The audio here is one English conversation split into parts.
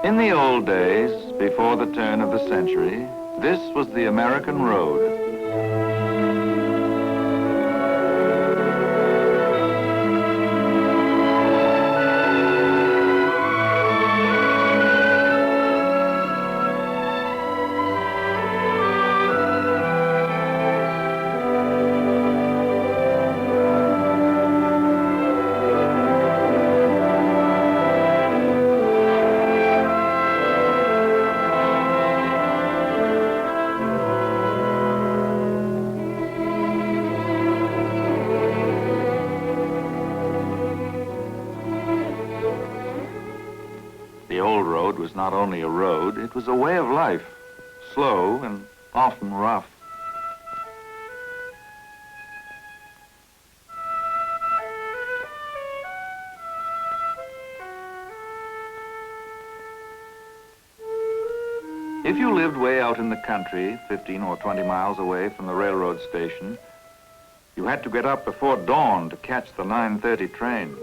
In the old days, before the turn of the century, this was the American road. The old road was not only a road, it was a way of life, slow and often rough. If you lived way out in the country, 15 or 20 miles away from the railroad station, you had to get up before dawn to catch the 9:30 train.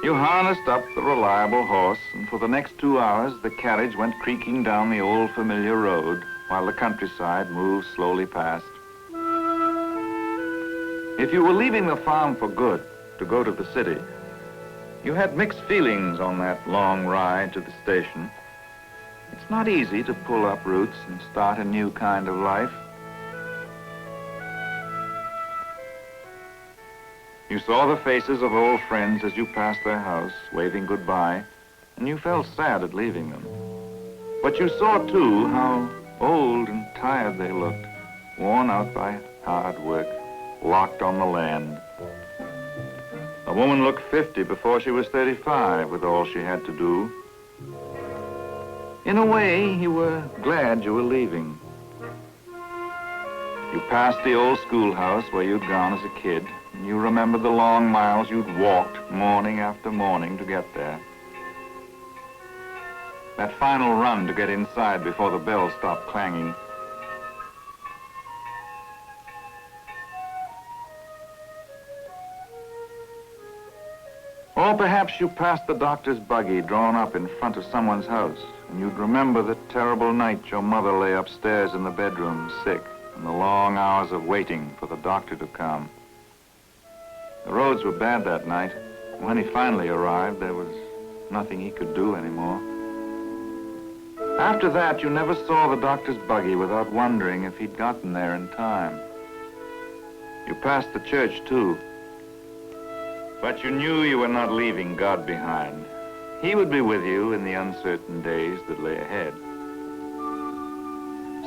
You harnessed up the reliable horse, and for the next 2 hours, the carriage went creaking down the old familiar road while the countryside moved slowly past. If you were leaving the farm for good to go to the city, you had mixed feelings on that long ride to the station. It's not easy to pull up roots and start a new kind of life. You saw the faces of old friends as you passed their house, waving goodbye, and you felt sad at leaving them. But you saw, too, how old and tired they looked, worn out by hard work, locked on the land. A woman looked 50 before she was 35 with all she had to do. In a way, you were glad you were leaving. You passed the old schoolhouse where you'd gone as a kid, and you remember the long miles you'd walked morning after morning to get there. That final run to get inside before the bell stopped clanging. Or perhaps you passed the doctor's buggy drawn up in front of someone's house, and you'd remember the terrible night your mother lay upstairs in the bedroom, sick, and the long hours of waiting for the doctor to come. The roads were bad that night. When he finally arrived, there was nothing he could do anymore. After that, you never saw the doctor's buggy without wondering if he'd gotten there in time. You passed the church, too. But you knew you were not leaving God behind. He would be with you in the uncertain days that lay ahead.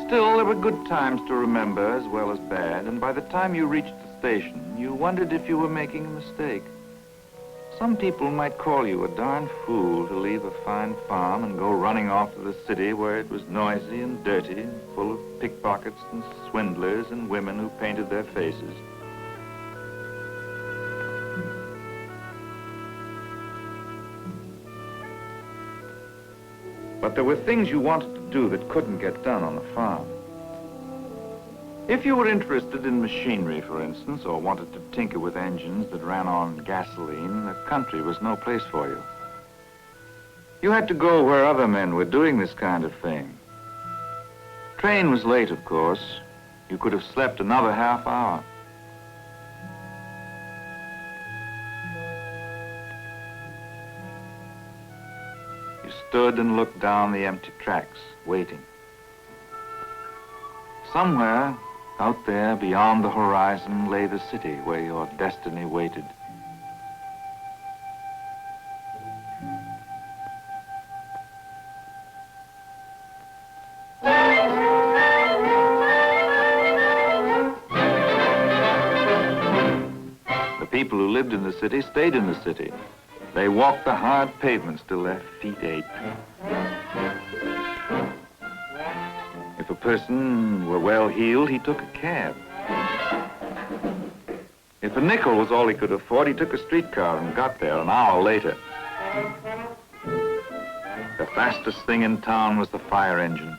Still, there were good times to remember as well as bad, and by the time you reached the station, you wondered if you were making a mistake. Some people might call you a darn fool to leave a fine farm and go running off to the city where it was noisy and dirty, and full of pickpockets and swindlers and women who painted their faces. But there were things you wanted to do that couldn't get done on the farm. If you were interested in machinery, for instance, or wanted to tinker with engines that ran on gasoline, the country was no place for you. You had to go where other men were doing this kind of thing. Train was late, of course. You could have slept another half hour. You stood and looked down the empty tracks, waiting. Somewhere out there beyond the horizon lay the city where your destiny waited. The people who lived in the city stayed in the city. They walked the hard pavements till their feet ached. If a person were well-heeled, he took a cab. If a nickel was all he could afford, he took a streetcar and got there an hour later. The fastest thing in town was the fire engine.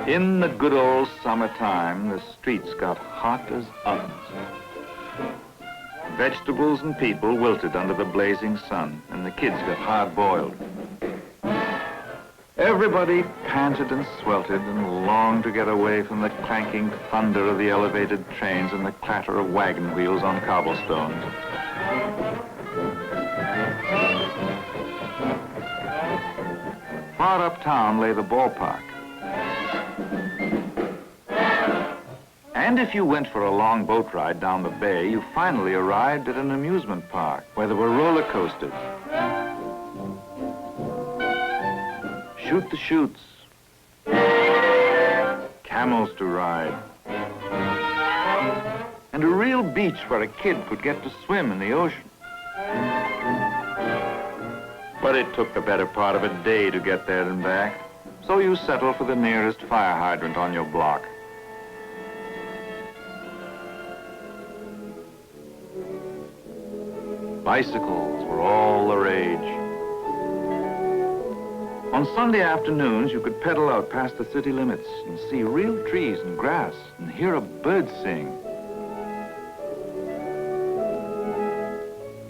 In the good old summertime, the streets got hot as ovens. Vegetables and people wilted under the blazing sun, and the kids got hard-boiled. Everybody panted and sweltered and longed to get away from the clanking thunder of the elevated trains and the clatter of wagon wheels on cobblestones. Far uptown lay the ballpark. And if you went for a long boat ride down the bay, you finally arrived at an amusement park where there were roller coasters, shoot the chutes, camels to ride, and a real beach where a kid could get to swim in the ocean. But it took the better part of a day to get there and back, so you settled for the nearest fire hydrant on your block. Bicycles were all the rage. On Sunday afternoons, you could pedal out past the city limits and see real trees and grass and hear a bird sing.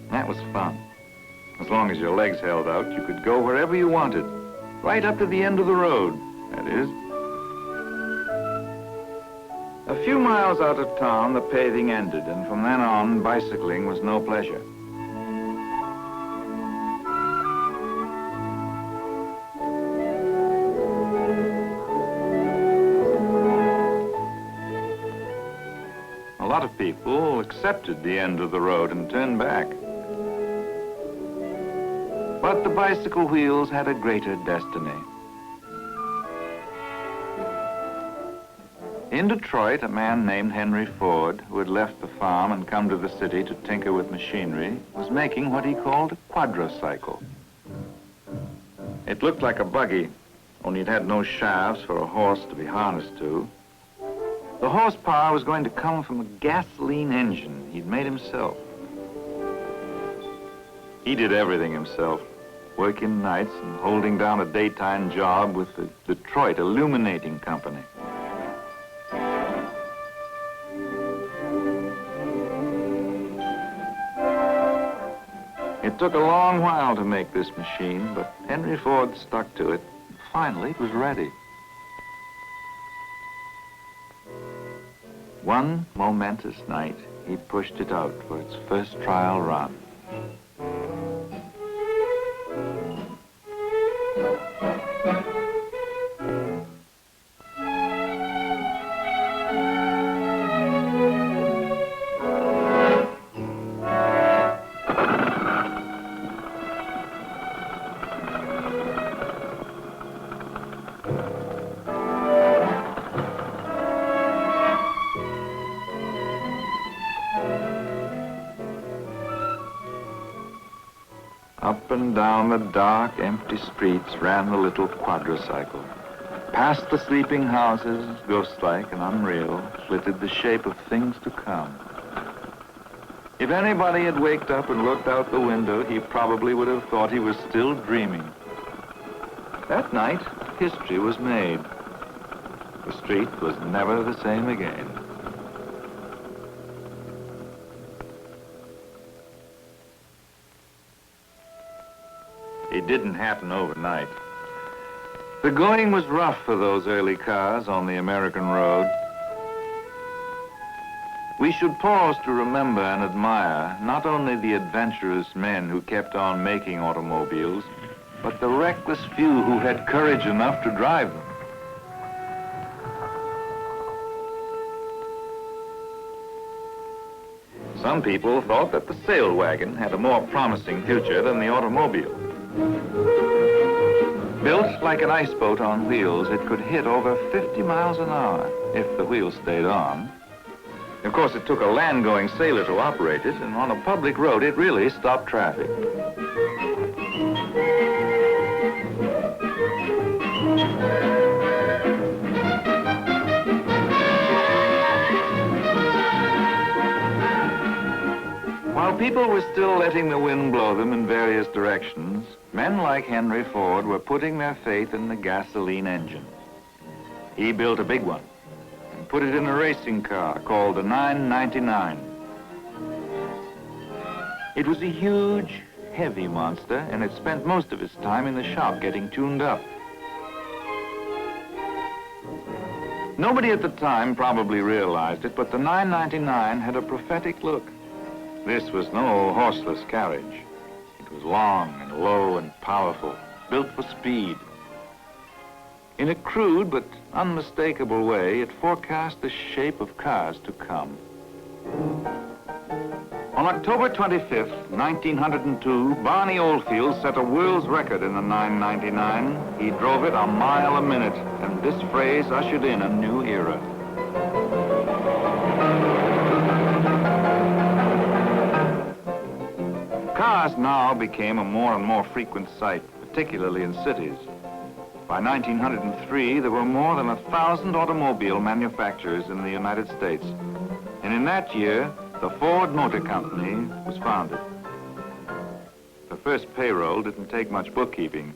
That was fun. As long as your legs held out, you could go wherever you wanted, right up to the end of the road, that is. A few miles out of town, the paving ended, and from then on, bicycling was no pleasure. A lot of people accepted the end of the road and turned back. But the bicycle wheels had a greater destiny. In Detroit, a man named Henry Ford, who had left the farm and come to the city to tinker with machinery, was making what he called a quadricycle. It looked like a buggy, only it had no shafts for a horse to be harnessed to. The horsepower was going to come from a gasoline engine he'd made himself. He did everything himself, working nights and holding down a daytime job with the Detroit Illuminating Company. It took a long while to make this machine, but Henry Ford stuck to it. Finally, it was ready. One momentous night, he pushed it out for its first trial run. Up and down the dark, empty streets ran the little quadricycle. Past the sleeping houses, ghost-like and unreal, flitted the shape of things to come. If anybody had waked up and looked out the window, he probably would have thought he was still dreaming. That night, history was made. The street was never the same again. It didn't happen overnight. The going was rough for those early cars on the American road. We should pause to remember and admire not only the adventurous men who kept on making automobiles, but the reckless few who had courage enough to drive them. Some people thought that the sail wagon had a more promising future than the automobile. Built like an ice boat on wheels, it could hit over 50 miles an hour if the wheels stayed on. Of course, it took a land-going sailor to operate it, and on a public road, it really stopped traffic. While people were still letting the wind blow them in various directions, men like Henry Ford were putting their faith in the gasoline engine. He built a big one and put it in a racing car called the 999. It was a huge, heavy monster, and it spent most of its time in the shop getting tuned up. Nobody at the time probably realized it, but the 999 had a prophetic look. This was no horseless carriage. It was long and low and powerful, built for speed. In a crude but unmistakable way, it forecast the shape of cars to come. On October 25th, 1902, Barney Oldfield set a world's record in the 999. He drove it a mile a minute, and this phrase ushered in a new era. Cars now became a more and more frequent sight, particularly in cities. By 1903, there were more than 1,000 automobile manufacturers in the United States. And in that year, the Ford Motor Company was founded. The first payroll didn't take much bookkeeping.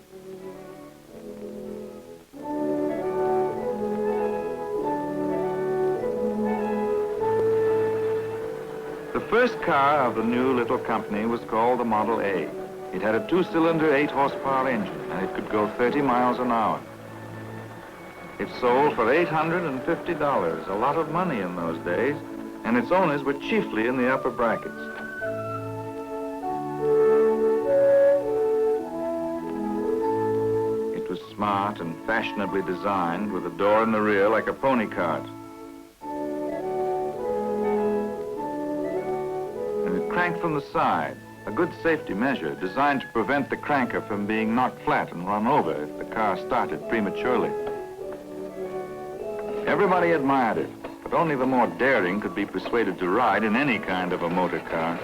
The first car of the new little company was called the Model A. It had a two-cylinder, 8-horsepower engine, and it could go 30 miles an hour. It sold for $850, a lot of money in those days, and its owners were chiefly in the upper brackets. It was smart and fashionably designed, with a door in the rear like a pony cart. And it cranked from the side, a good safety measure designed to prevent the cranker from being knocked flat and run over if the car started prematurely. Everybody admired it, but only the more daring could be persuaded to ride in any kind of a motor car.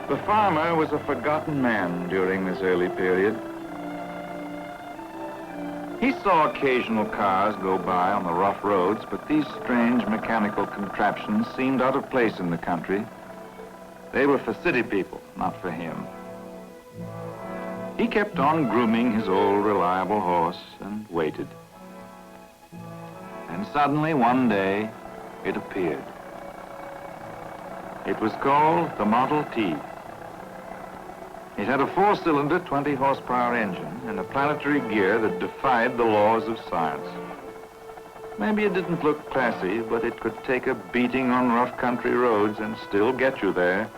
The farmer was a forgotten man during this early period. He saw occasional cars go by on the rough roads, but these strange mechanical contraptions seemed out of place in the country. They were for city people, not for him. He kept on grooming his old reliable horse and waited. And suddenly, one day, it appeared. It was called the Model T. It had a 4-cylinder, 20-horsepower engine and a planetary gear that defied the laws of science. Maybe it didn't look classy, but it could take a beating on rough country roads and still get you there.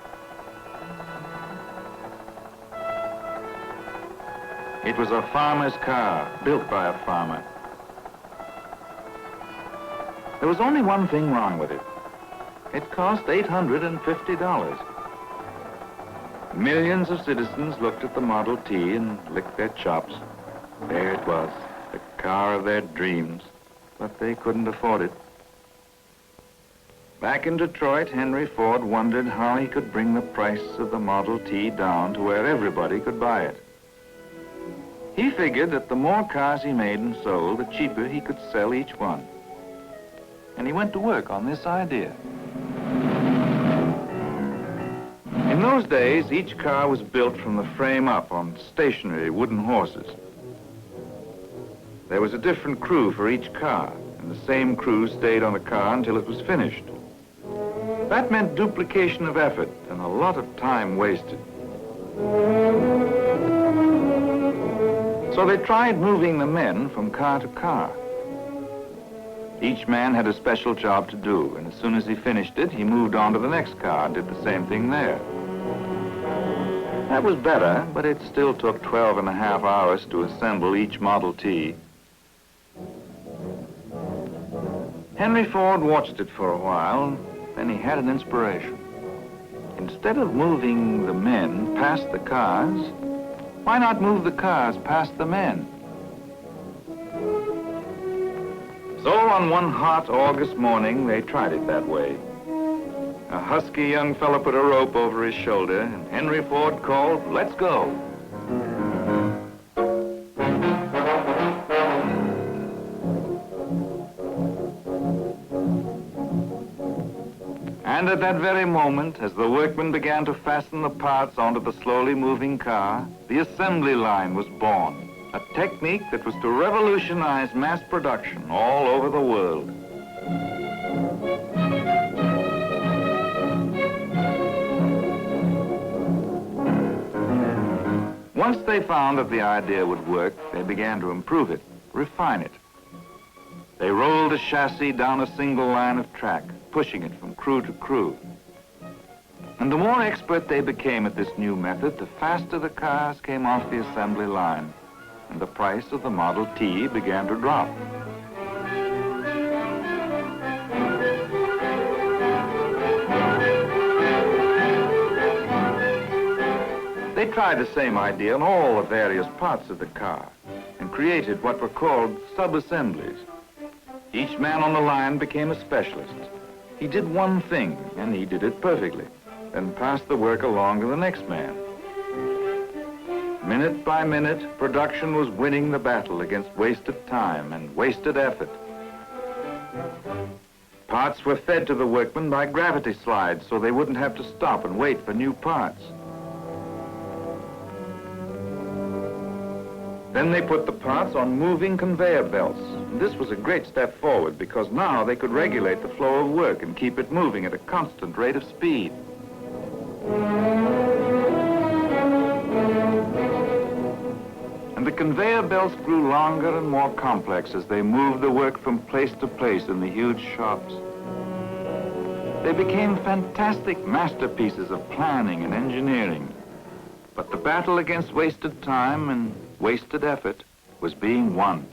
It was a farmer's car, built by a farmer. There was only one thing wrong with it. It cost $850. Millions of citizens looked at the Model T and licked their chops. There it was, the car of their dreams, but they couldn't afford it. Back in Detroit, Henry Ford wondered how he could bring the price of the Model T down to where everybody could buy it. He figured that the more cars he made and sold, the cheaper he could sell each one. And he went to work on this idea. In those days, each car was built from the frame up on stationary wooden horses. There was a different crew for each car, and the same crew stayed on the car until it was finished. That meant duplication of effort and a lot of time wasted. So they tried moving the men from car to car. Each man had a special job to do, and as soon as he finished it, he moved on to the next car and did the same thing there. That was better, but it still took 12.5 hours to assemble each Model T. Henry Ford watched it for a while, then he had an inspiration. Instead of moving the men past the cars, why not move the cars past the men? So on one hot August morning, they tried it that way. A husky young fellow put a rope over his shoulder, and Henry Ford called, "Let's go." And at that very moment, as the workmen began to fasten the parts onto the slowly moving car, the assembly line was born, a technique that was to revolutionize mass production all over the world. Once they found that the idea would work, they began to improve it, refine it. They rolled a chassis down a single line of track, pushing it from crew to crew. And the more expert they became at this new method, the faster the cars came off the assembly line, and the price of the Model T began to drop. They tried the same idea on all the various parts of the car and created what were called sub-assemblies. Each man on the line became a specialist. He did one thing, and he did it perfectly, then passed the work along to the next man. Minute by minute, production was winning the battle against wasted time and wasted effort. Parts were fed to the workmen by gravity slides so they wouldn't have to stop and wait for new parts. Then they put the parts on moving conveyor belts. And this was a great step forward because now they could regulate the flow of work and keep it moving at a constant rate of speed. And the conveyor belts grew longer and more complex as they moved the work from place to place in the huge shops. They became fantastic masterpieces of planning and engineering. But the battle against wasted time and wasted effort was being won.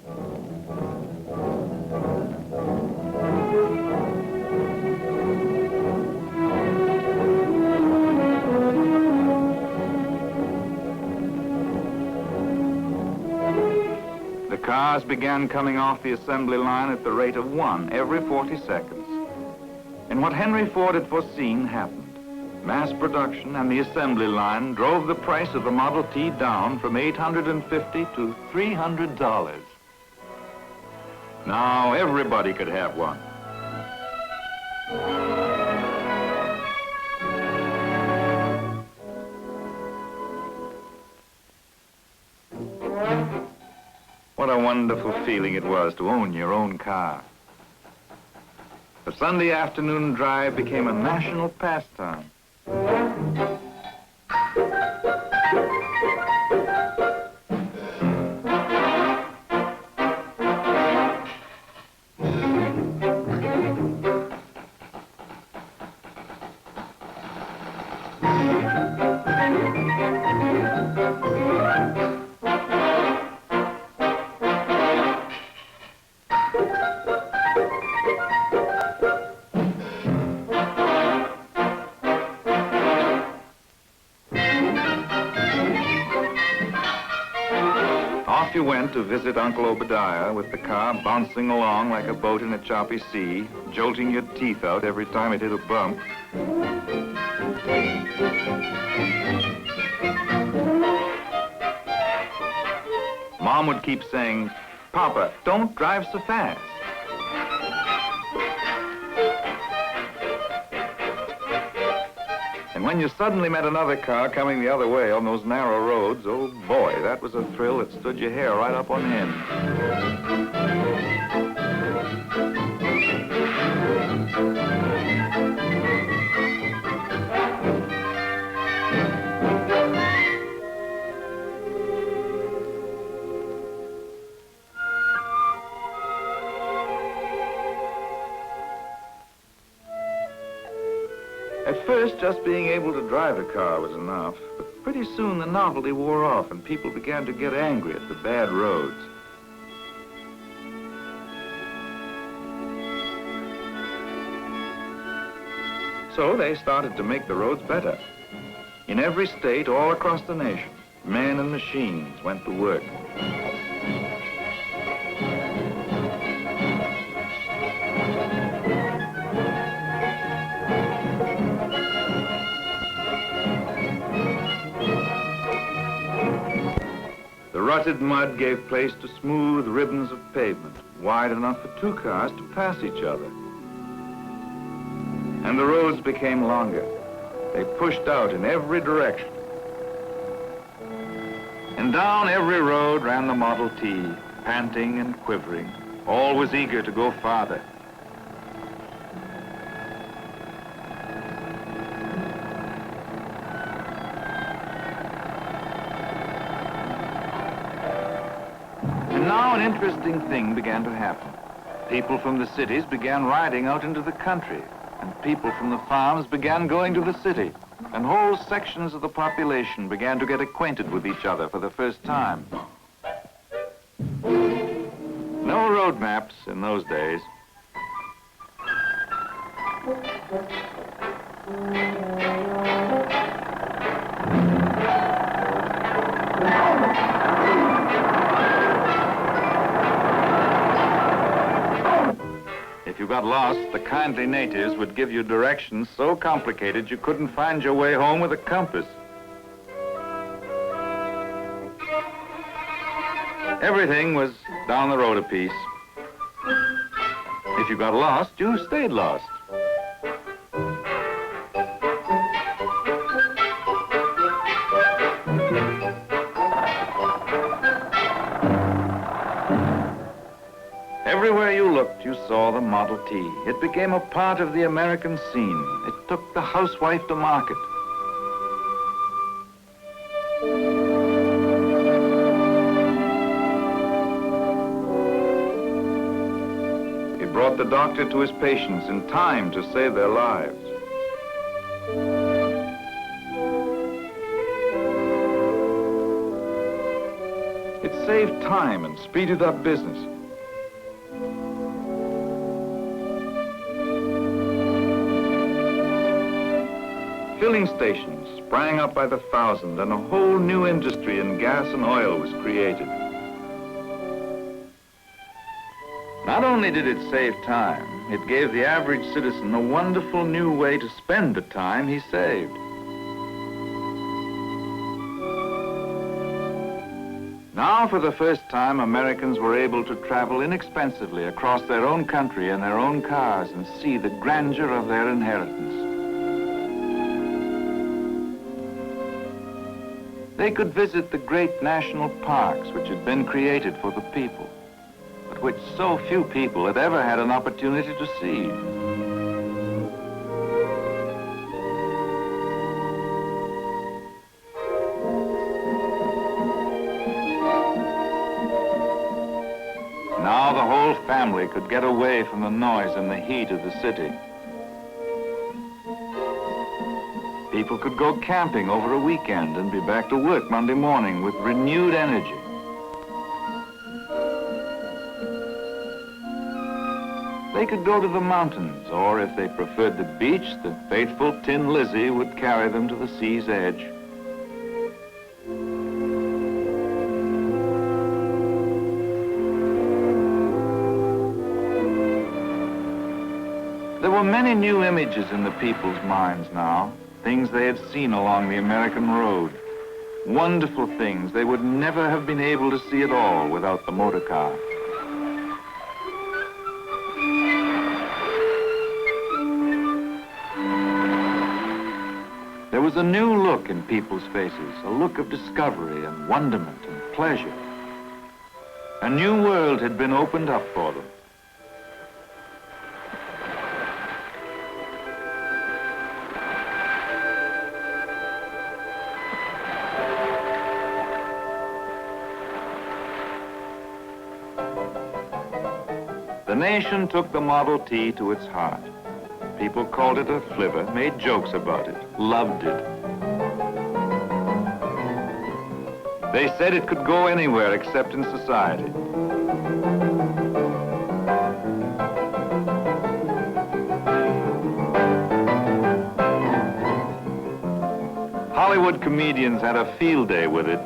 The cars began coming off the assembly line at the rate of 1 every 40 seconds. And what Henry Ford had foreseen happened. Mass production and the assembly line drove the price of the Model T down from $850 to $300. Now everybody could have one. What a wonderful feeling it was to own your own car. The Sunday afternoon drive became a national pastime. Off you went to visit Uncle Obadiah with the car bouncing along like a boat in a choppy sea, jolting your teeth out every time it hit a bump. Mom would keep saying, "Papa, don't drive so fast." And when you suddenly met another car coming the other way on those narrow roads, oh boy, that was a thrill that stood your hair right up on end. At first, just being able to drive a car was enough, but pretty soon the novelty wore off and people began to get angry at the bad roads. So they started to make the roads better. In every state all across the nation, men and machines went to work. The rutted mud gave place to smooth ribbons of pavement, wide enough for two cars to pass each other. and the roads became longer. They pushed out in every direction. And down every road ran the Model T, panting and quivering, always eager to go farther. And now an interesting thing began to happen. People from the cities began riding out into the country, and people from the farms began going to the city, and whole sections of the population began to get acquainted with each other for the first time. No road maps in those days. If you got lost, the kindly natives would give you directions so complicated you couldn't find your way home with a compass. Everything was down the road a piece. If you got lost, you stayed lost. Everywhere you looked, you saw the Model T. It became a part of the American scene. It took the housewife to market. It brought the doctor to his patients in time to save their lives. It saved time and speeded up business. Filling stations sprang up by the thousand, and a whole new industry in gas and oil was created. Not only did it save time, it gave the average citizen a wonderful new way to spend the time he saved. Now, for the first time, Americans were able to travel inexpensively across their own country in their own cars and see the grandeur of their inheritance. They could visit the great national parks which had been created for the people, but which so few people had ever had an opportunity to see. Now the whole family could get away from the noise and the heat of the city. People could go camping over a weekend and be back to work Monday morning with renewed energy. They could go to the mountains, or if they preferred the beach, the faithful Tin Lizzie would carry them to the sea's edge. There were many new images in the people's minds now. Things they had seen along the American road. Wonderful things they would never have been able to see at all without the motor car. There was a new look in people's faces, a look of discovery and wonderment and pleasure. A new world had been opened up for them. The nation took the Model T to its heart. People called it a flivver, made jokes about it, loved it. They said it could go anywhere except in society. Hollywood comedians had a field day with it.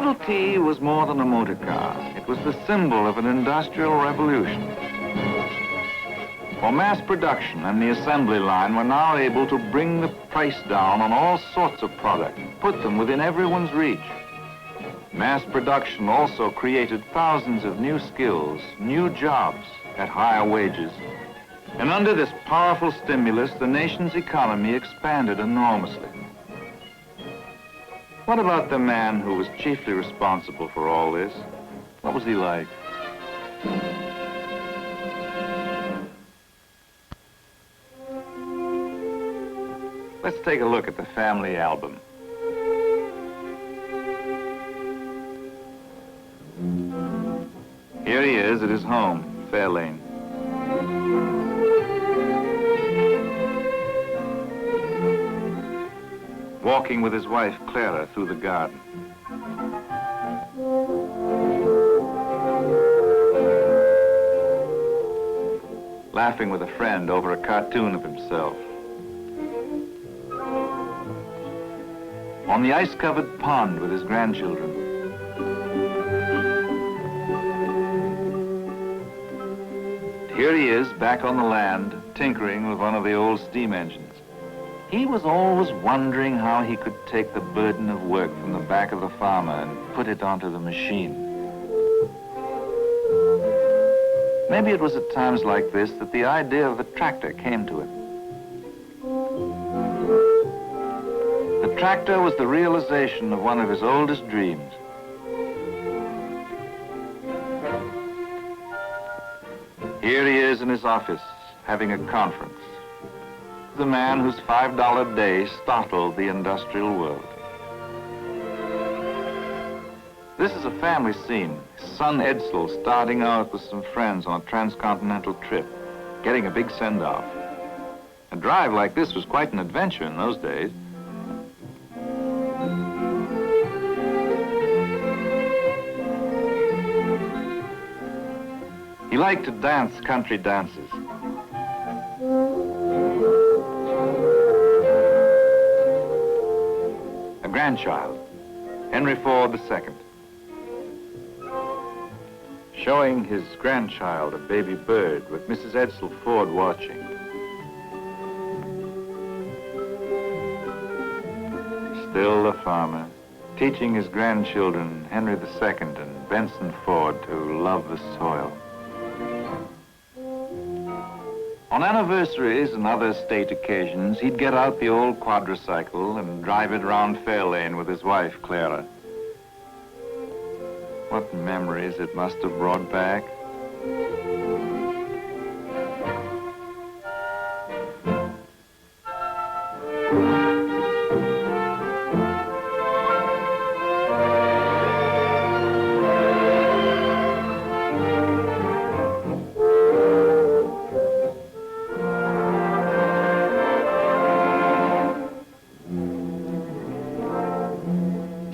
Model T was more than a motor car. It was the symbol of an industrial revolution. For mass production and the assembly line were now able to bring the price down on all sorts of product, put them within everyone's reach. Mass production also created thousands of new skills, new jobs at higher wages. And under this powerful stimulus, the nation's economy expanded enormously. What about the man who was chiefly responsible for all this? What was he like? Let's take a look at the family album. Here he is at his home, Fairlane. Walking with his wife, Clara, through the garden. Laughing with a friend over a cartoon of himself. On the ice-covered pond with his grandchildren. Here he is, back on the land, tinkering with one of the old steam engines. He was always wondering how he could take the burden of work from the back of the farmer and put it onto the machine. Maybe it was at times like this that the idea of the tractor came to him. The tractor was the realization of one of his oldest dreams. Here he is in his office, having a conference. The man whose $5 day startled the industrial world. This is a family scene. His son Edsel starting out with some friends on a transcontinental trip, getting a big send-off. A drive like this was quite an adventure in those days. He liked to dance country dances. A grandchild, Henry Ford II, showing his grandchild a baby bird with Mrs. Edsel Ford watching. Still a farmer, teaching his grandchildren, Henry II and Benson Ford, to love the soil. On anniversaries and other state occasions, he'd get out the old quadricycle and drive it around Fairlane with his wife, Clara. What memories it must have brought back.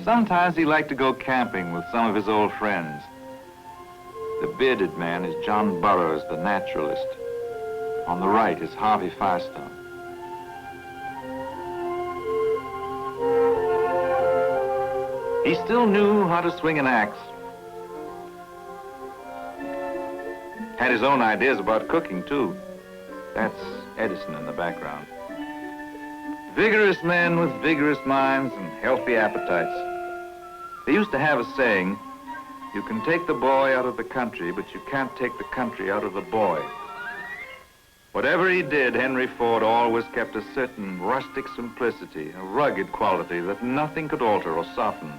Sometimes he liked to go camping with some of his old friends. The bearded man is John Burroughs, the naturalist. On the right is Harvey Firestone. He still knew how to swing an axe. Had his own ideas about cooking, too. That's Edison in the background. Vigorous men with vigorous minds and healthy appetites. They used to have a saying, you can take the boy out of the country, but you can't take the country out of the boy. Whatever he did, Henry Ford always kept a certain rustic simplicity, a rugged quality that nothing could alter or soften.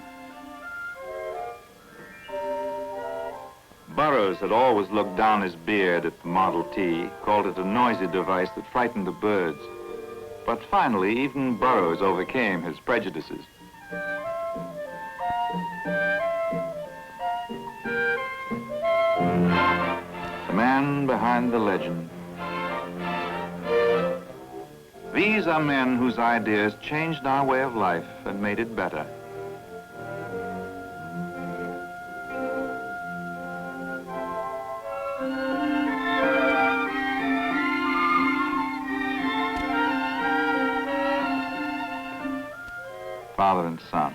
Burroughs had always looked down his beard at the Model T, called it a noisy device that frightened the birds. But finally, even Burroughs overcame his prejudices. The man behind the legend. These are men whose ideas changed our way of life and made it better. Father and son.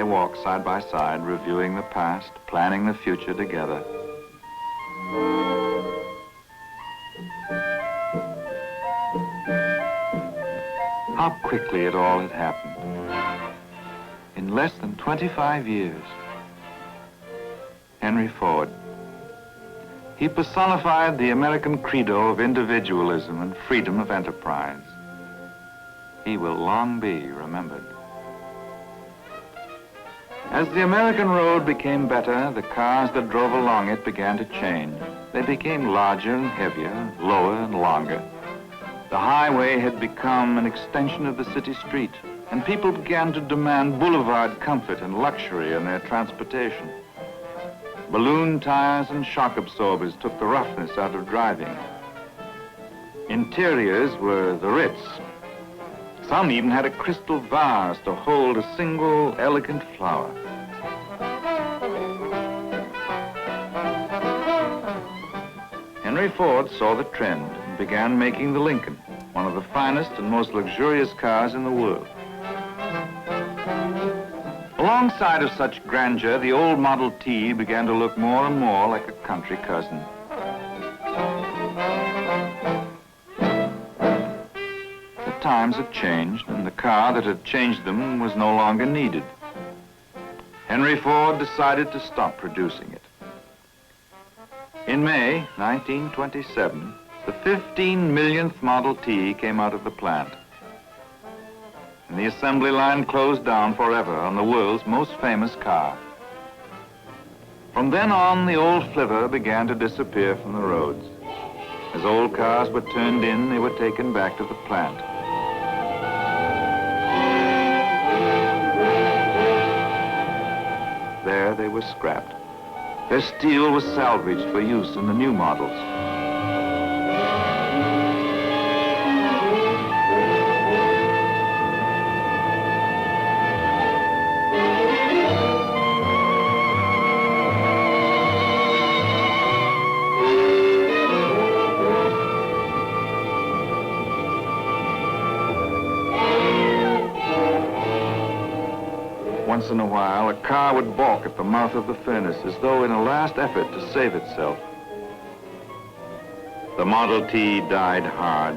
They walk side by side, reviewing the past, planning the future together. How quickly it all had happened. In less than 25 years. Henry Ford. He personified the American credo of individualism and freedom of enterprise. He will long be remembered. As the American road became better, the cars that drove along it began to change. They became larger and heavier, lower and longer. The highway had become an extension of the city street, and people began to demand boulevard comfort and luxury in their transportation. Balloon tires and shock absorbers took the roughness out of driving. Interiors were the Ritz. Some even had a crystal vase to hold a single elegant flower. Henry Ford saw the trend and began making the Lincoln, one of the finest and most luxurious cars in the world. Alongside of such grandeur, the old Model T began to look more and more like a country cousin. The times had changed, and the car that had changed them was no longer needed. Henry Ford decided to stop producing it. In May 1927, the 15 millionth Model T came out of the plant. And the assembly line closed down forever on the world's most famous car. From then on, the old flivver began to disappear from the roads. As old cars were turned in, they were taken back to the plant. There they were scrapped. Their steel was salvaged for use in the new models. Once in a while, a car would balk at the mouth of the furnace as though in a last effort to save itself. The Model T died hard.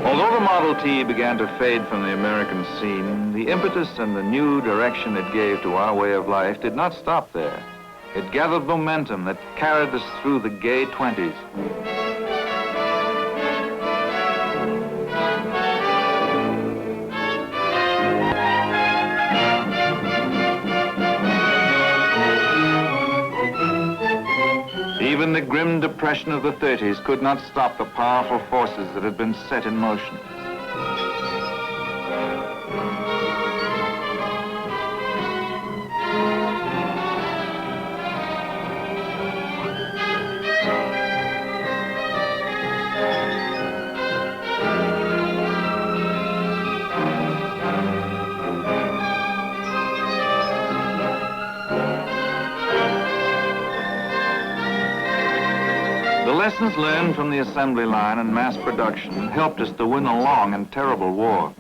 Although the Model T began to fade from the American scene, the impetus and the new direction it gave to our way of life did not stop there. It gathered momentum that carried us through the gay 20s. Even the grim depression of the 30s could not stop the powerful forces that had been set in motion. The lessons learned from the assembly line and mass production helped us to win a long and terrible war.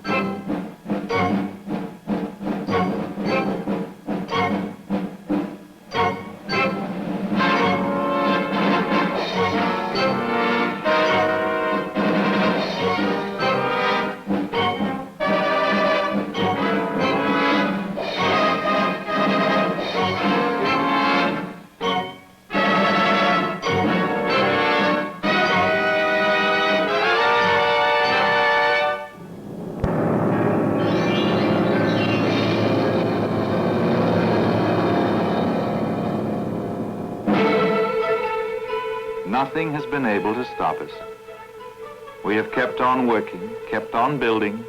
Nothing has been able to stop us. We have kept on working, kept on building,